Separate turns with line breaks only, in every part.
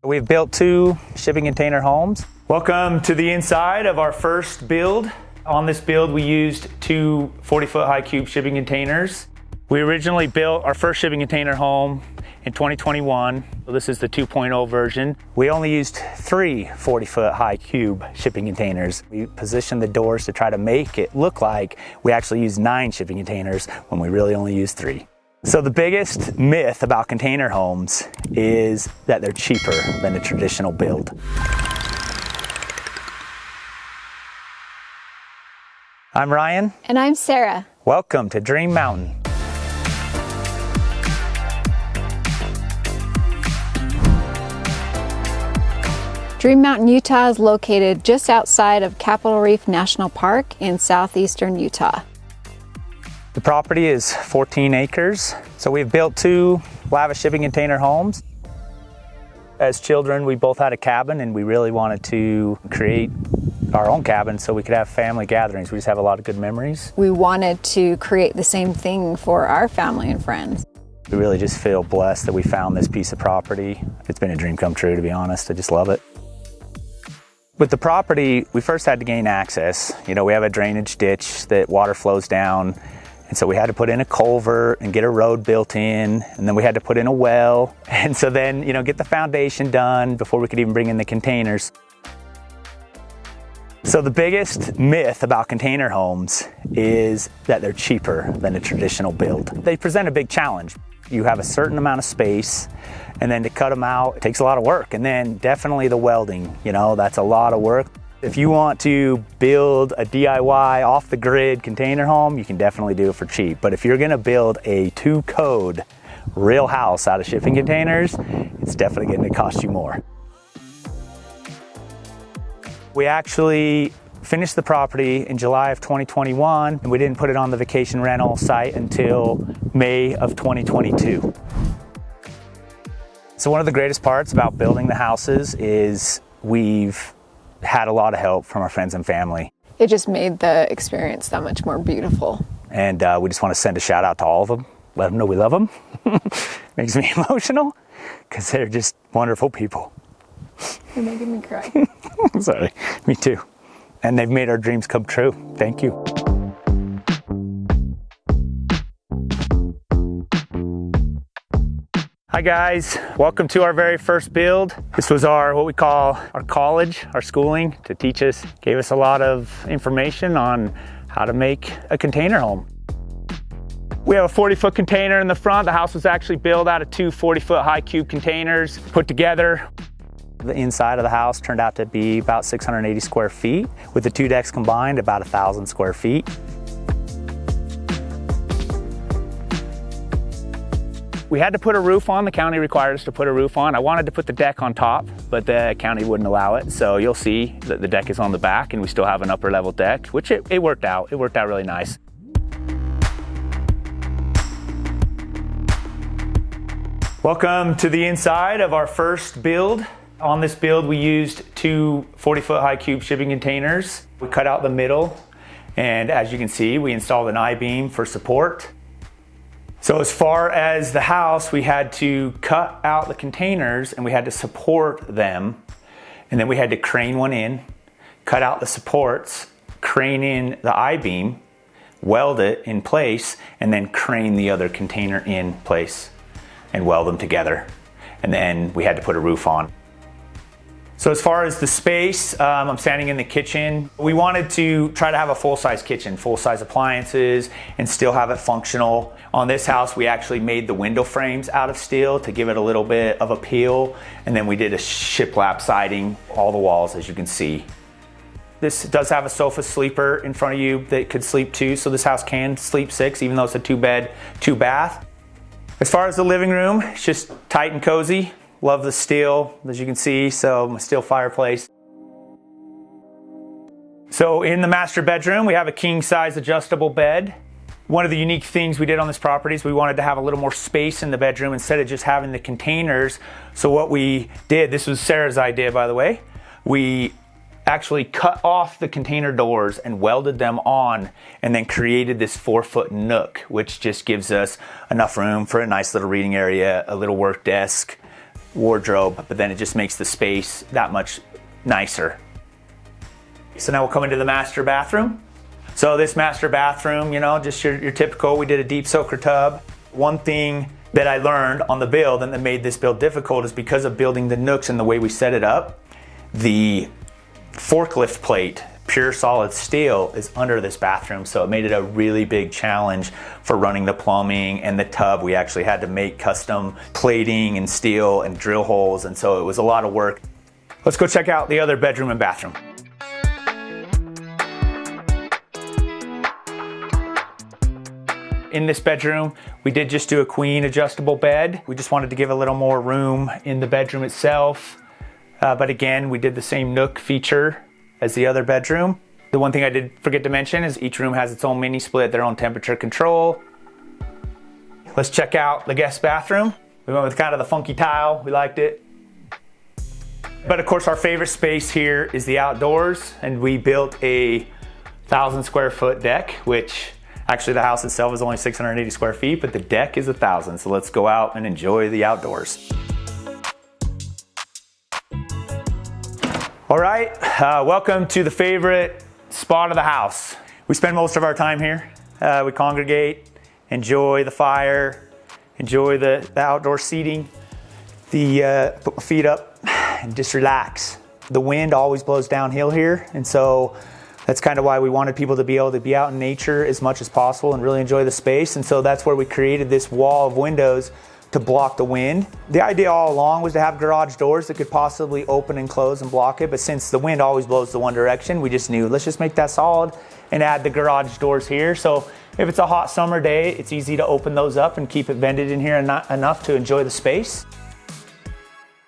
We've built 2 shipping container homes. Welcome to the inside of our first build. On this build, we used 2 40-foot high cube shipping containers. We originally built our first shipping container home in 2021. So this is the 2.0 version. We only used 3 40-foot high cube shipping containers. We positioned the doors to try to make it look like we actually used 9 shipping containers when we really only used 3. So the biggest myth about container homes is that they're cheaper than a traditional build. I'm Ryan.
And I'm Sarah.
Welcome to Dream Mountain.
Dream Mountain, Utah is located just outside of Capitol Reef National Park in southeastern Utah.
The property is 14 acres. So we've built 2 lavish shipping container homes. As children, we both had a cabin and we really wanted to create our own cabin so we could have family gatherings. We just have a lot of good memories.
We wanted to create the same thing for our family and friends.
We really just feel blessed that we found this piece of property. It's been a dream come true, to be honest. I just love it. With the property, we first had to gain access. You know, we have a drainage ditch that water flows down. And so we had to put in a culvert and get a road built in, and then we had to put in a well. And so then, you know, get the foundation done before we could even bring in the containers. So the biggest myth about container homes is that they're cheaper than a traditional build. They present a big challenge. You have a certain amount of space, and then to cut them out, it takes a lot of work. And then definitely the welding, you know, that's a lot of work. If you want to build a DIY off-the-grid container home, you can definitely do it for cheap. But if you're gonna build a 2-code real house out of shipping containers, it's definitely gonna cost you more. We actually finished the property in July of 2021, and we didn't put it on the vacation rental site until May of 2022. So one of the greatest parts about building the houses is we've had a lot of help from our friends and family.
It just made the experience that much more beautiful.
And we just want to send a shout out to all of them, let them know we love them. Makes me emotional because they're just wonderful people.
You're making me cry.
Sorry, me too. And they've made our dreams come true. Thank you. Hi guys, welcome to our very first build. This was what we call our college, our schooling, to teach us, gave us a lot of information on how to make a container home. We have a 40-foot container in the front. The house was actually built out of 2 40-foot high cube containers put together. The inside of the house turned out to be about 680 square feet. With the 2 decks combined, about 1,000 square feet. We had to put a roof on. The county required us to put a roof on. I wanted to put the deck on top, but the county wouldn't allow it. So you'll see that the deck is on the back and we still have an upper level deck, which it worked out. It worked out really nice. Welcome to the inside of our first build. On this build, we used 2 40-foot high cube shipping containers. We cut out the middle, and as you can see, we installed an I-beam for support. So as far as the house, we had to cut out the containers and we had to support them. And then we had to crane one in, cut out the supports, crane in the I-beam, weld it in place, and then crane the other container in place and weld them together. And then we had to put a roof on. So as far as the space, I'm standing in the kitchen. We wanted to try to have a full-size kitchen, full-size appliances, and still have it functional. On this house, we actually made the window frames out of steel to give it a little bit of appeal. And then we did a shiplap siding, all the walls, as you can see. This does have a sofa sleeper in front of you that could sleep 2. So this house can sleep 6, even though it's a 2-bed, 2-bath. As far as the living room, it's just tight and cozy. Love the steel, as you can see, so my steel fireplace. So in the master bedroom, we have a king-size adjustable bed. One of the unique things we did on this property is we wanted to have a little more space in the bedroom instead of just having the containers. So what we did, this was Sarah's idea, by the way, we actually cut off the container doors and welded them on and then created this 4-foot nook, which just gives us enough room for a nice little reading area, a little work desk, wardrobe, but then it just makes the space that much nicer. So now we'll come into the master bathroom. So this master bathroom, you know, just your typical, we did a deep soaker tub. One thing that I learned on the build and that made this build difficult is because of building the nooks and the way we set it up, the forklift plate, pure solid steel, is under this bathroom, so it made it a really big challenge for running the plumbing and the tub. We actually had to make custom plating and steel and drill holes, and so it was a lot of work. Let's go check out the other bedroom and bathroom. In this bedroom, we did just do a queen adjustable bed. We just wanted to give a little more room in the bedroom itself. But again, we did the same nook feature as the other bedroom. The one thing I did forget to mention is each room has its own mini split, their own temperature control. Let's check out the guest bathroom. We went with kind of the funky tile, we liked it. But of course our favorite space here is the outdoors, and we built a 1,000 square foot deck, which actually the house itself is only 680 square feet, but the deck is 1,000. So let's go out and enjoy the outdoors. All right, welcome to the favorite spot of the house. We spend most of our time here. We congregate, enjoy the fire, enjoy the outdoor seating, put my feet up and just relax. The wind always blows downhill here, and so that's kind of why we wanted people to be able to be out in nature as much as possible and really enjoy the space. And so that's where we created this wall of windows to block the wind. The idea all along was to have garage doors that could possibly open and close and block it, but since the wind always blows the one direction, we just knew, let's just make that solid and add the garage doors here. So if it's a hot summer day, it's easy to open those up and keep it vented in here enough to enjoy the space.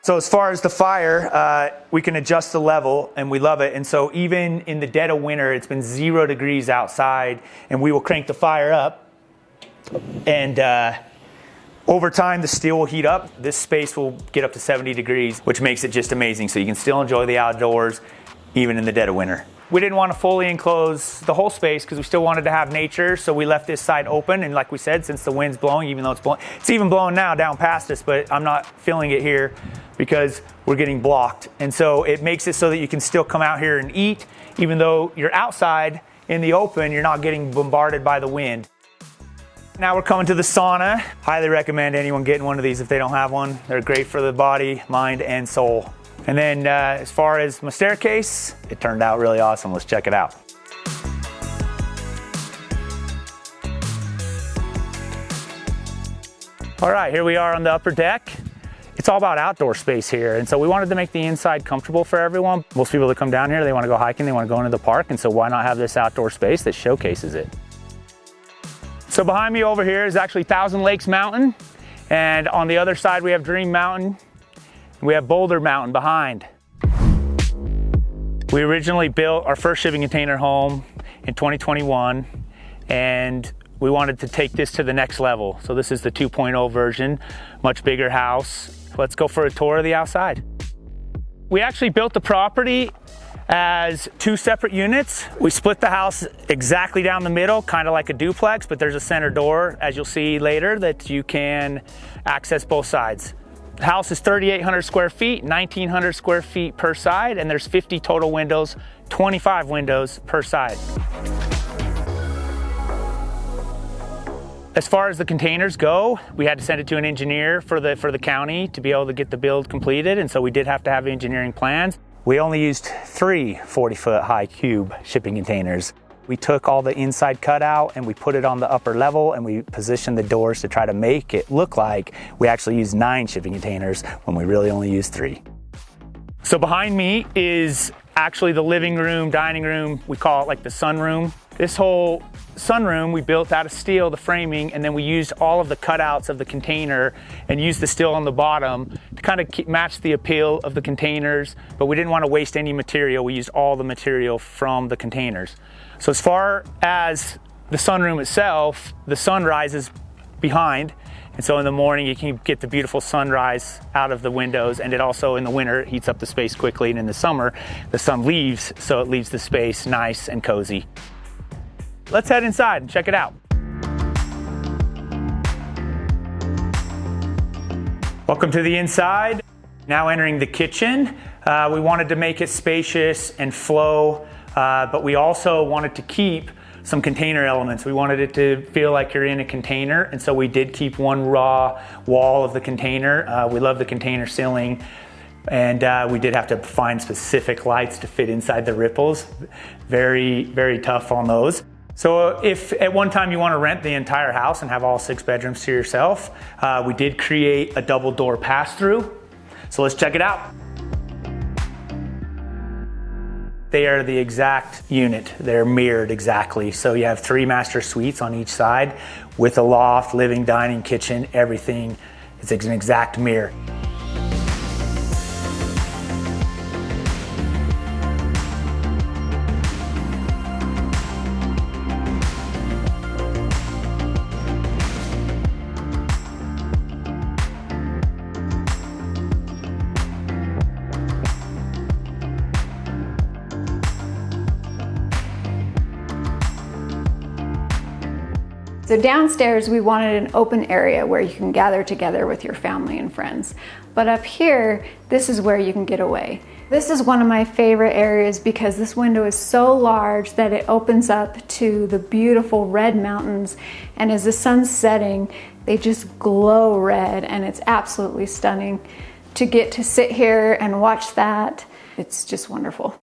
So as far as the fire, we can adjust the level, and we love it. And so even in the dead of winter, it's been 0 degrees outside, and we will crank the fire up. And over time, the steel will heat up. This space will get up to 70 degrees, which makes it just amazing. So you can still enjoy the outdoors, even in the dead of winter. We didn't want to fully enclose the whole space because we still wanted to have nature, so we left this side open. And like we said, since the wind's blowing, even though it's even blowing now down past us, but I'm not feeling it here because we're getting blocked. And so it makes it so that you can still come out here and eat, even though you're outside in the open, you're not getting bombarded by the wind. Now we're coming to the sauna. Highly recommend anyone getting one of these if they don't have one. They're great for the body, mind, and soul. And then as far as my staircase, it turned out really awesome. Let's check it out. All right, here we are on the upper deck. It's all about outdoor space here. And so we wanted to make the inside comfortable for everyone. Most people that come down here, they want to go hiking, they want to go into the park. And so why not have this outdoor space that showcases it? So behind me over here is actually Thousand Lakes Mountain. And on the other side, we have Dream Mountain. We have Boulder Mountain behind. We originally built our first shipping container home in 2021, and we wanted to take this to the next level. So this is the 2.0 version, much bigger house. Let's go for a tour of the outside. We actually built the property as 2 separate units. We split the house exactly down the middle, kind of like a duplex, but there's a center door, as you'll see later, that you can access both sides. The house is 3,800 square feet, 1,900 square feet per side, and there's 50 total windows, 25 windows per side. As far as the containers go, we had to send it to an engineer for the county to be able to get the build completed, and so we did have to have engineering plans. We only used 3 40-foot high cube shipping containers. We took all the inside cutout and we put it on the upper level, and we positioned the doors to try to make it look like we actually used 9 shipping containers when we really only used 3. So behind me is actually the living room, dining room. We call it like the sunroom. This whole sunroom we built out of steel, the framing, and then we used all of the cutouts of the container and used the steel on the bottom to kind of match the appeal of the containers, but we didn't want to waste any material. We used all the material from the containers. So as far as the sunroom itself, the sun rises behind, and so in the morning you can get the beautiful sunrise out of the windows, and it also in the winter heats up the space quickly, and in the summer the sun leaves, so it leaves the space nice and cozy. Let's head inside and check it out. Welcome to the inside. Now entering the kitchen, we wanted to make it spacious and flow, but we also wanted to keep some container elements. We wanted it to feel like you're in a container, and so we did keep one raw wall of the container. We love the container ceiling, and we did have to find specific lights to fit inside the ripples. Very, very tough on those. So if at one time you want to rent the entire house and have all 6 bedrooms to yourself, we did create a double door pass-through. So let's check it out. They are the exact unit. They're mirrored exactly. So you have 3 master suites on each side with a loft, living, dining, kitchen, everything. It's an exact mirror.
So downstairs we wanted an open area where you can gather together with your family and friends. But up here, this is where you can get away. This is one of my favorite areas because this window is so large that it opens up to the beautiful red mountains, and as the sun's setting, they just glow red, and it's absolutely stunning. To get to sit here and watch that, it's just wonderful.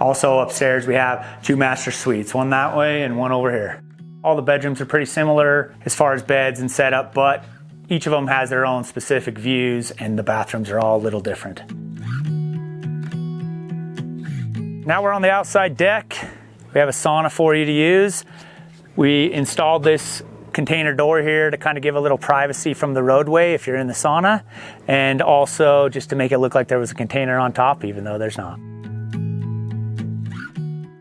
Also upstairs we have 2 master suites, one that way and one over here. All the bedrooms are pretty similar as far as beds and setup, but each of them has their own specific views, and the bathrooms are all a little different. Now we're on the outside deck. We have a sauna for you to use. We installed this container door here to kind of give a little privacy from the roadway if you're in the sauna, and also just to make it look like there was a container on top, even though there's not.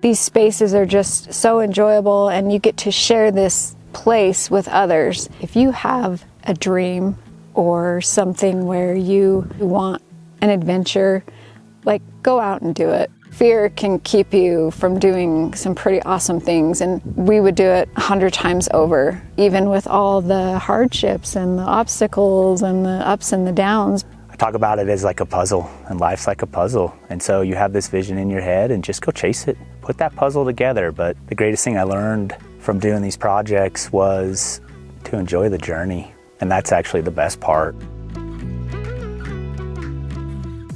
These spaces are just so enjoyable, and you get to share this place with others. If you have a dream or something where you want an adventure, like, go out and do it. Fear can keep you from doing some pretty awesome things, and we would do it 100 times over, even with all the hardships and the obstacles and the ups and the downs.
I talk about it as like a puzzle, and life's like a puzzle. And so you have this vision in your head and just go chase it. Put that puzzle together. But the greatest thing I learned from doing these projects was to enjoy the journey. And that's actually the best part.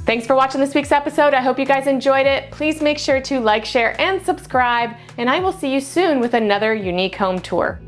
Thanks for watching this week's episode. I hope you guys enjoyed it. Please make sure to like, share, and subscribe. And I will see you soon with another unique home tour.